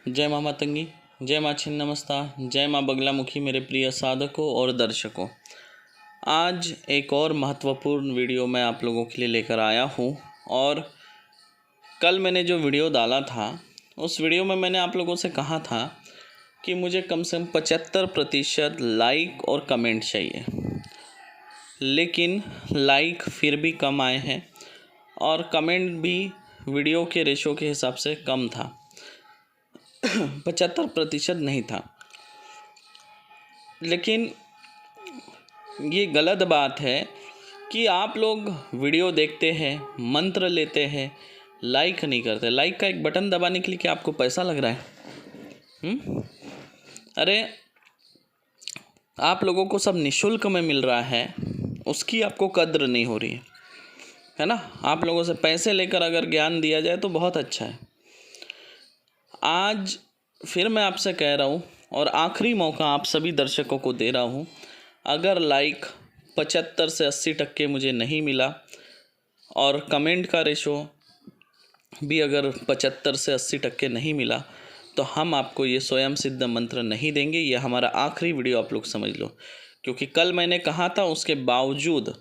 जय माँ मातंगी, जय माँ छिन्नमस्ता, जय माँ बगलामुखी मेरे प्रिय साधकों और दर्शकों। आज एक और महत्वपूर्ण वीडियो मैं आप लोगों के लिए लेकर आया हूँ। और कल मैंने जो वीडियो डाला था उस वीडियो में मैंने आप लोगों से कहा था कि मुझे कम से कम 75% लाइक और कमेंट चाहिए, लेकिन लाइक फिर भी कम आए हैं और कमेंट भी वीडियो के रेशो के हिसाब से कम था। 75% नहीं था। लेकिन ये गलत बात है कि आप लोग वीडियो देखते हैं, मंत्र लेते हैं, लाइक नहीं करते। लाइक का एक बटन दबाने के लिए क्या आपको पैसा लग रहा है? अरे आप लोगों को सब निःशुल्क में मिल रहा है, उसकी आपको कद्र नहीं हो रही है ना। आप लोगों से पैसे लेकर अगर ज्ञान दिया जाए तो बहुत अच्छा है। आज फिर मैं आपसे कह रहा हूँ और आखिरी मौका आप सभी दर्शकों को दे रहा हूँ, अगर लाइक 75 से 80% मुझे नहीं मिला और कमेंट का रेशो भी अगर 75 से 80% नहीं मिला तो हम आपको ये स्वयं सिद्ध मंत्र नहीं देंगे। ये हमारा आखिरी वीडियो आप लोग समझ लो, क्योंकि कल मैंने कहा था, उसके बावजूद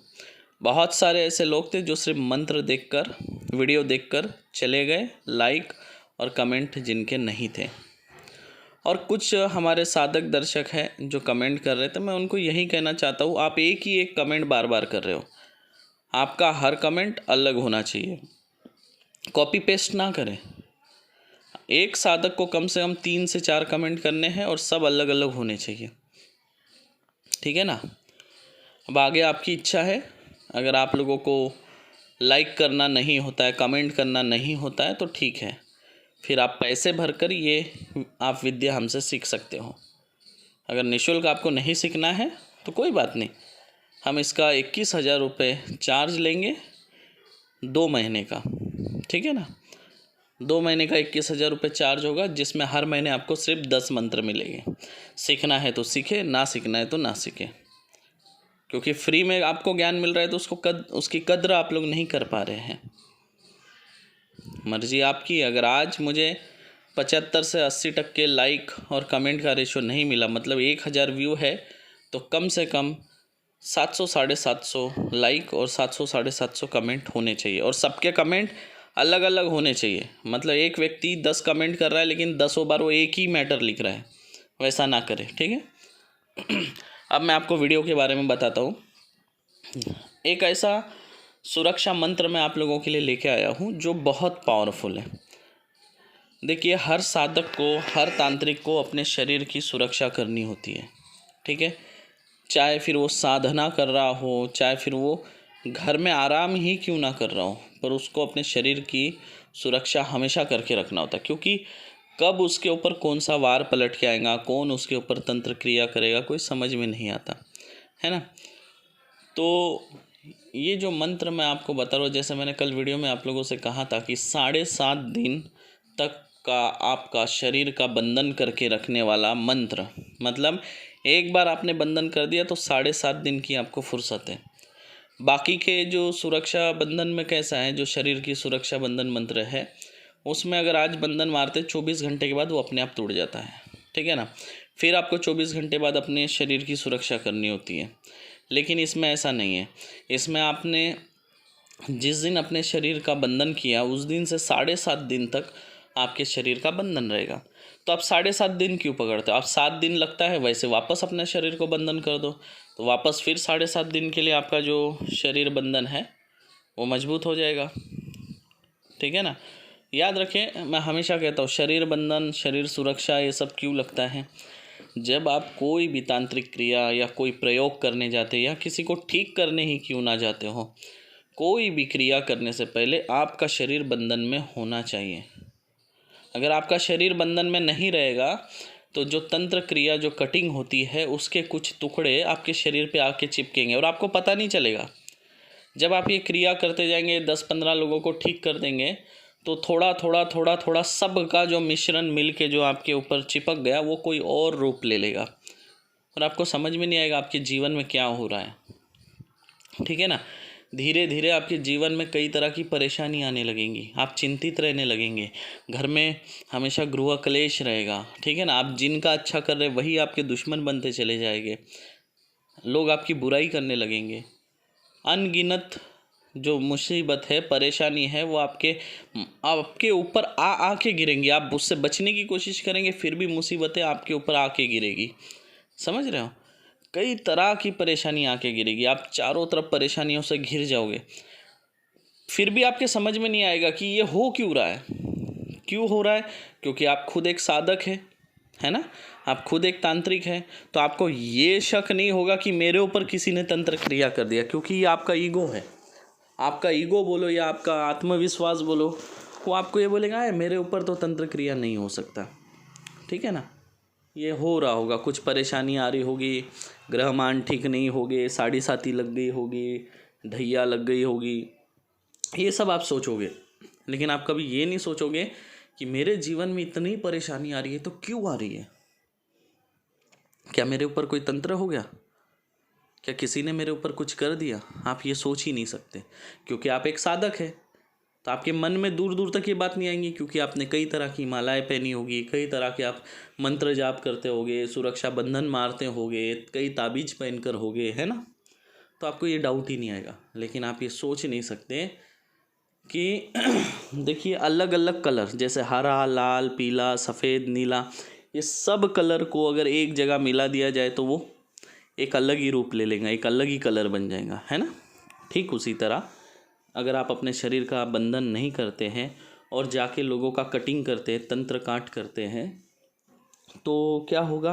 बहुत सारे ऐसे लोग थे जो सिर्फ मंत्र देखकर, वीडियो देखकर चले गए, लाइक और कमेंट जिनके नहीं थे। और कुछ हमारे साधक दर्शक हैं जो कमेंट कर रहे थे। मैं उनको यही कहना चाहता हूँ, आप एक ही एक कमेंट बार बार कर रहे हो। आपका हर कमेंट अलग होना चाहिए, कॉपी पेस्ट ना करें। एक साधक को कम से कम 3 से 4 कमेंट करने हैं और सब अलग अलग होने चाहिए, ठीक है ना। अब आगे आपकी इच्छा है। अगर आप लोगों को लाइक करना नहीं होता है, कमेंट करना नहीं होता है तो ठीक है, फिर आप पैसे भरकर ये आप विद्या हमसे सीख सकते हो। अगर निःशुल्क आपको नहीं सीखना है तो कोई बात नहीं, हम इसका 21,000 रुपये चार्ज लेंगे 2 महीने का, ठीक है ना। 2 महीने का 21,000 रुपये चार्ज होगा, जिसमें हर महीने आपको सिर्फ 10 मंत्र मिलेंगे। सीखना है तो सीखे, ना सीखना है तो ना सीखे, क्योंकि फ्री में आपको ज्ञान मिल रहा है तो उसकी कद्र आप लोग नहीं कर पा रहे हैं। मर्जी आपकी। अगर आज मुझे 75 से 80% लाइक और कमेंट का रेशो नहीं मिला, मतलब 1000 व्यू है, तो कम से कम 700 750 लाइक और 700 750 कमेंट होने चाहिए। और सबके कमेंट अलग अलग होने चाहिए। मतलब एक व्यक्ति 10 कमेंट कर रहा है लेकिन 10 बार वो एक ही मैटर लिख रहा है, वैसा ना करे, ठीक है। अब मैं आपको वीडियो के बारे में बताता हूँ। एक ऐसा सुरक्षा मंत्र मैं आप लोगों के लिए लेके आया हूँ जो बहुत पावरफुल है। देखिए, हर साधक को, हर तांत्रिक को अपने शरीर की सुरक्षा करनी होती है, ठीक है। चाहे फिर वो साधना कर रहा हो, चाहे फिर वो घर में आराम ही क्यों ना कर रहा हो, पर उसको अपने शरीर की सुरक्षा हमेशा करके रखना होता है। क्योंकि कब उसके ऊपर कौन सा वार पलट के आएगा, कौन उसके ऊपर तंत्र क्रिया करेगा, कोई समझ में नहीं आता है ना। तो ये जो मंत्र मैं आपको बता रहा हूँ, जैसे मैंने कल वीडियो में आप लोगों से कहा था कि 7.5 दिन तक का आपका शरीर का बंधन करके रखने वाला मंत्र। मतलब एक बार आपने बंधन कर दिया तो 7.5 दिन की आपको फुर्सत है। बाकी के जो सुरक्षा बंधन में कैसा है, जो शरीर की सुरक्षा बंधन मंत्र है, उसमें अगर आज बंधन मारते 24 घंटे के बाद वो अपने आप टूट जाता है, ठीक है ना। फिर आपको 24 घंटे बाद अपने शरीर की सुरक्षा करनी होती है। लेकिन इसमें ऐसा नहीं है। इसमें आपने जिस दिन अपने शरीर का बंधन किया उस दिन से 7.5 दिन तक आपके शरीर का बंधन रहेगा। तो आप 7.5 दिन क्यों पकड़ते हो? आप 7 दिन लगता है, वैसे वापस अपने शरीर को बंधन कर दो, तो वापस फिर 7.5 दिन के लिए आपका जो शरीर बंधन है वो मजबूत हो जाएगा, ठीक है ना। याद रखें, मैं हमेशा कहता हूँ, शरीर बंधन, शरीर सुरक्षा, ये सब क्यों लगता है? जब आप कोई भी तांत्रिक क्रिया या कोई प्रयोग करने जाते हैं, या किसी को ठीक करने ही क्यों ना जाते हो, कोई भी क्रिया करने से पहले आपका शरीर बंधन में होना चाहिए। अगर आपका शरीर बंधन में नहीं रहेगा तो जो तंत्र क्रिया, जो कटिंग होती है, उसके कुछ टुकड़े आपके शरीर पे आके चिपकेंगे और आपको पता नहीं चलेगा। जब आप ये क्रिया करते जाएंगे, 10-15 लोगों को ठीक कर देंगे, तो थोड़ा थोड़ा थोड़ा थोड़ा सब का जो मिश्रण मिल के जो आपके ऊपर चिपक गया वो कोई और रूप ले लेगा और आपको समझ में नहीं आएगा आपके जीवन में क्या हो रहा है, ठीक है ना। धीरे धीरे आपके जीवन में कई तरह की परेशानी आने लगेंगी, आप चिंतित रहने लगेंगे, घर में हमेशा गृह क्लेश रहेगा, ठीक है ना। आप जिनका अच्छा कर रहे वही आपके दुश्मन बनते चले जाएंगे, लोग आपकी बुराई करने लगेंगे। अनगिनत जो मुसीबत है, परेशानी है, वो आपके ऊपर आके गिरेंगी। आप उससे बचने की कोशिश करेंगे, फिर भी मुसीबतें आपके ऊपर आके गिरेगी। समझ रहे हो, कई तरह की परेशानी आके गिरेगी, आप चारों तरफ परेशानियों से घिर जाओगे। फिर भी आपके समझ में नहीं आएगा कि ये हो क्यों रहा है, क्यों हो रहा है। क्योंकि आप खुद एक साधक है ना, आप खुद एक तांत्रिक हैं। तो आपको ये शक नहीं होगा कि मेरे ऊपर किसी ने तंत्र क्रिया कर दिया, क्योंकि ये आपका ईगो है। आपका ईगो बोलो या आपका आत्मविश्वास बोलो, वो आपको ये बोलेगा है मेरे ऊपर तो तंत्र क्रिया नहीं हो सकता, ठीक है ना। ये हो रहा होगा, कुछ परेशानी आ रही होगी, ग्रहमान ठीक नहीं होगे, साढ़े साती लग गई होगी, ढैया लग गई होगी, ये सब आप सोचोगे। लेकिन आप कभी ये नहीं सोचोगे कि मेरे जीवन में इतनी परेशानी आ रही है तो क्यों आ रही है। क्या मेरे ऊपर कोई तंत्र हो गया, क्या किसी ने मेरे ऊपर कुछ कर दिया। आप ये सोच ही नहीं सकते, क्योंकि आप एक साधक है। तो आपके मन में दूर दूर तक ये बात नहीं आएंगी, क्योंकि आपने कई तरह की मालाएं पहनी होगी, कई तरह के आप मंत्र जाप करते होगे, सुरक्षा बंधन मारते होगे, कई ताबीज पहनकर होगे, है ना। तो आपको ये डाउट ही नहीं आएगा। लेकिन आप ये सोच नहीं सकते कि देखिए, अलग अलग कलर जैसे हरा, लाल, पीला, सफ़ेद, नीला, ये सब कलर को अगर एक जगह मिला दिया जाए तो वो एक अलग ही रूप ले लेगा, एक अलग ही कलर बन जाएगा, है ना। ठीक उसी तरह अगर आप अपने शरीर का बंधन नहीं करते हैं और जाके लोगों का कटिंग करते हैं, तंत्र काट करते हैं, तो क्या होगा।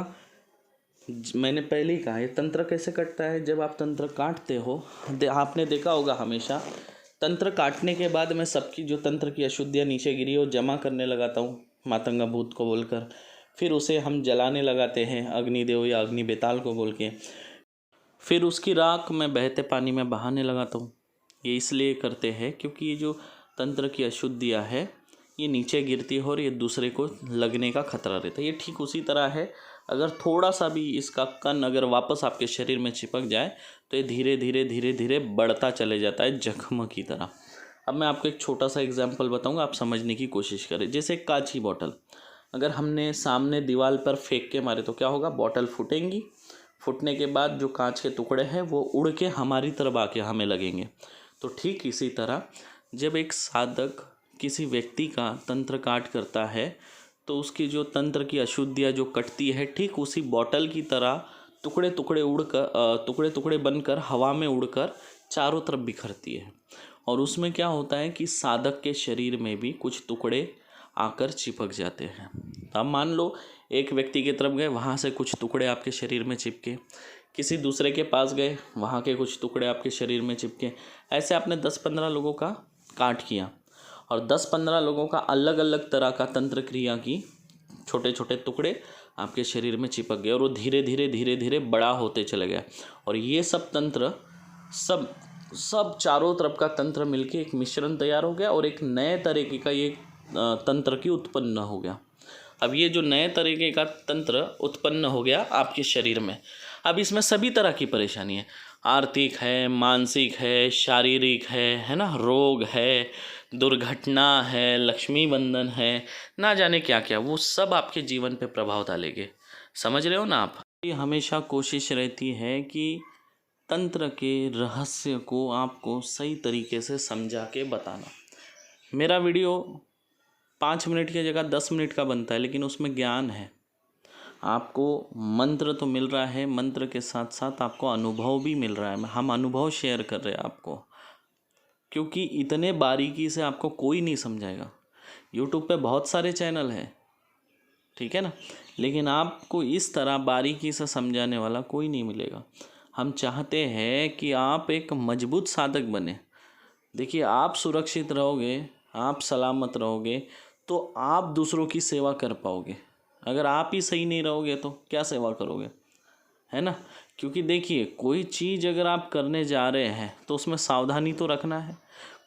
मैंने पहले ही कहा, ये तंत्र कैसे कटता है। जब आप तंत्र काटते हो, आपने देखा होगा हमेशा तंत्र काटने के बाद मैं सबकी जो तंत्र की अशुद्धियाँ नीचे गिरी वो जमा करने लगाता हूँ मातंगा भूत को बोलकर। फिर उसे हम जलाने लगाते हैं अग्निदेव या अग्नि बेताल को बोल के। फिर उसकी राख मैं बहते पानी में बहाने लगाता हूँ। ये इसलिए करते हैं क्योंकि ये जो तंत्र की अशुद्धियाँ है ये नीचे गिरती है और ये दूसरे को लगने का खतरा रहता है। ये ठीक उसी तरह है, अगर थोड़ा सा भी इसका कण अगर वापस आपके शरीर में चिपक जाए तो ये धीरे धीरे धीरे धीरे बढ़ता चले जाता है जख्म की तरह। अब मैं आपको एक छोटा सा एग्जाम्पल बताऊंगा, आप समझने की कोशिश करें। जैसे एक कांच की बॉटल अगर हमने सामने दीवार पर फेंक के मारे तो क्या होगा, बॉटल फूटेंगी। फूटने के बाद जो कांच के टुकड़े हैं वो उड़ के हमारी तरफ आके हमें लगेंगे। तो ठीक इसी तरह जब एक साधक किसी व्यक्ति का तंत्र काट करता है तो उसकी जो तंत्र की अशुद्धियाँ जो कटती है, ठीक उसी बॉटल की तरह टुकड़े टुकड़े बनकर हवा में उड़कर चारों तरफ बिखरती है। और उसमें क्या होता है कि साधक के शरीर में भी कुछ टुकड़े आकर चिपक जाते हैं। तो अब मान लो एक व्यक्ति की तरफ गए, वहाँ से कुछ टुकड़े आपके शरीर में चिपके, किसी दूसरे के पास गए, वहाँ के कुछ टुकड़े आपके शरीर में चिपके। ऐसे आपने 10-15 लोगों का काट किया और 10-15 लोगों का अलग अलग तरह का तंत्र क्रिया की, छोटे छोटे टुकड़े आपके शरीर में चिपक गए और वो धीरे धीरे बड़ा होते चले गया। और ये सब तंत्र सब चारों तरफ का तंत्र मिलके एक मिश्रण तैयार हो गया और एक नए तरीके का ये तंत्र की उत्पन्न हो गया। अब ये जो नए तरीके का तंत्र उत्पन्न हो गया आपके शरीर में, अब इसमें सभी तरह की परेशानी है, आर्थिक है, मानसिक है, शारीरिक है ना, रोग है, दुर्घटना है, लक्ष्मी बंधन है, ना जाने क्या क्या, वो सब आपके जीवन पे प्रभाव डालेंगे। समझ रहे हो ना आप। ये हमेशा कोशिश रहती है कि तंत्र के रहस्य को आपको सही तरीके से समझा के बताना। मेरा वीडियो 5 मिनट की जगह 10 मिनट का बनता है, लेकिन उसमें ज्ञान है। आपको मंत्र तो मिल रहा है, मंत्र के साथ साथ आपको अनुभव भी मिल रहा है। हम अनुभव शेयर कर रहे हैं आपको, क्योंकि इतने बारीकी से आपको कोई नहीं समझाएगा। यूट्यूब पे बहुत सारे चैनल हैं, ठीक है ना, लेकिन आपको इस तरह बारीकी से समझाने वाला कोई नहीं मिलेगा। हम चाहते हैं कि आप एक मजबूत साधक बने। देखिए, आप सुरक्षित रहोगे, आप सलामत रहोगे तो आप दूसरों की सेवा कर पाओगे। अगर आप ही सही नहीं रहोगे तो क्या सेवा करोगे, है ना। क्योंकि देखिए, कोई चीज़ अगर आप करने जा रहे हैं तो उसमें सावधानी तो रखना है।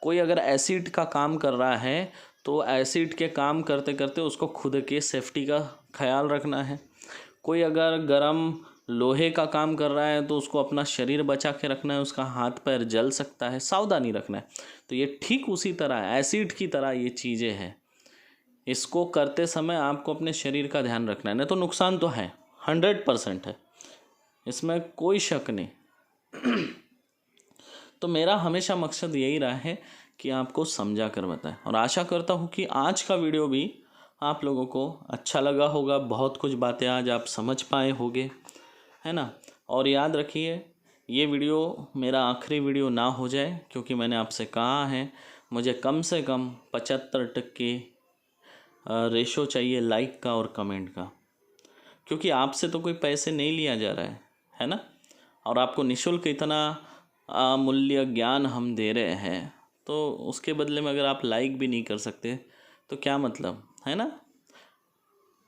कोई अगर एसिड का काम कर रहा है तो एसिड के काम करते करते उसको खुद के सेफ्टी का ख्याल रखना है। कोई अगर गरम लोहे का काम कर रहा है तो उसको अपना शरीर बचा के रखना है, उसका हाथ पैर जल सकता है, सावधानी रखना है। तो ये ठीक उसी तरह एसिड की तरह ये चीज़ें हैं। इसको करते समय आपको अपने शरीर का ध्यान रखना है, नहीं तो नुकसान तो है, 100% है, इसमें कोई शक नहीं। तो मेरा हमेशा मकसद यही रहा है कि आपको समझा कर बताएं, और आशा करता हूँ कि आज का वीडियो भी आप लोगों को अच्छा लगा होगा। बहुत कुछ बातें आज आप समझ पाए होंगे, है ना। और याद रखिए, ये वीडियो मेरा आखिरी वीडियो ना हो जाए, क्योंकि मैंने आपसे कहा है मुझे कम से कम 75% रेशो चाहिए लाइक का और कमेंट का, क्योंकि आपसे तो कोई पैसे नहीं लिया जा रहा है ना। और आपको निःशुल्क इतना अमूल्य ज्ञान हम दे रहे हैं, तो उसके बदले में अगर आप लाइक भी नहीं कर सकते तो क्या मतलब, है ना।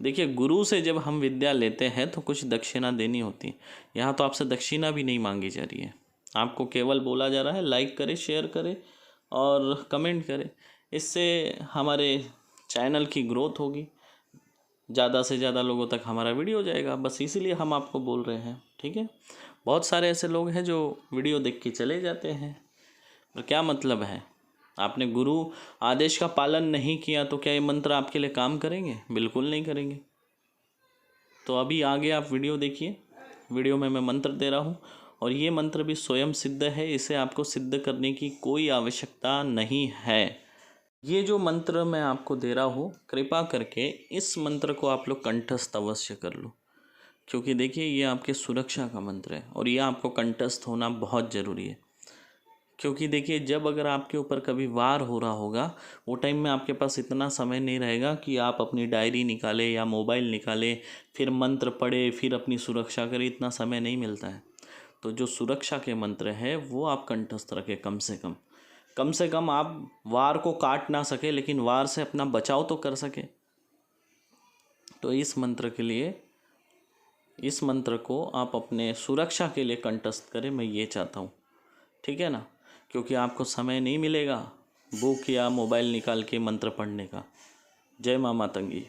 देखिए, गुरु से जब हम विद्या लेते हैं तो कुछ दक्षिणा देनी होती है। यहाँ तो आपसे दक्षिणा भी नहीं मांगी जा रही है, आपको केवल बोला जा रहा है लाइक करें, शेयर करें और कमेंट करें। इससे हमारे चैनल की ग्रोथ होगी, ज़्यादा से ज़्यादा लोगों तक हमारा वीडियो जाएगा, बस इसीलिए हम आपको बोल रहे हैं, ठीक है। बहुत सारे ऐसे लोग हैं जो वीडियो देख के चले जाते हैं, पर क्या मतलब है। आपने गुरु आदेश का पालन नहीं किया तो क्या ये मंत्र आपके लिए काम करेंगे? बिल्कुल नहीं करेंगे। तो अभी आगे आप वीडियो देखिए, वीडियो में मैं मंत्र दे रहा हूँ, और ये मंत्र भी स्वयं सिद्ध है, इसे आपको सिद्ध करने की कोई आवश्यकता नहीं है। ये जो मंत्र मैं आपको दे रहा हूँ, कृपा करके इस मंत्र को आप लोग कंठस्थ अवश्य कर लो, क्योंकि देखिए ये आपके सुरक्षा का मंत्र है और ये आपको कंठस्थ होना बहुत ज़रूरी है। क्योंकि देखिए, जब अगर आपके ऊपर कभी वार हो रहा होगा, वो टाइम में आपके पास इतना समय नहीं रहेगा कि आप अपनी डायरी निकालें या मोबाइल निकालें, फिर मंत्र पढ़े, फिर अपनी सुरक्षा करें, इतना समय नहीं मिलता है। तो जो सुरक्षा के मंत्र हैं वो आप कंठस्थ रखें, कम से कम आप वार को काट ना सके, लेकिन वार से अपना बचाव तो कर सके। तो इस मंत्र के लिए, इस मंत्र को आप अपने सुरक्षा के लिए कंठस्थ करें, मैं ये चाहता हूँ, ठीक है ना। क्योंकि आपको समय नहीं मिलेगा बुक या मोबाइल निकाल के मंत्र पढ़ने का। जय माँ मातंगी।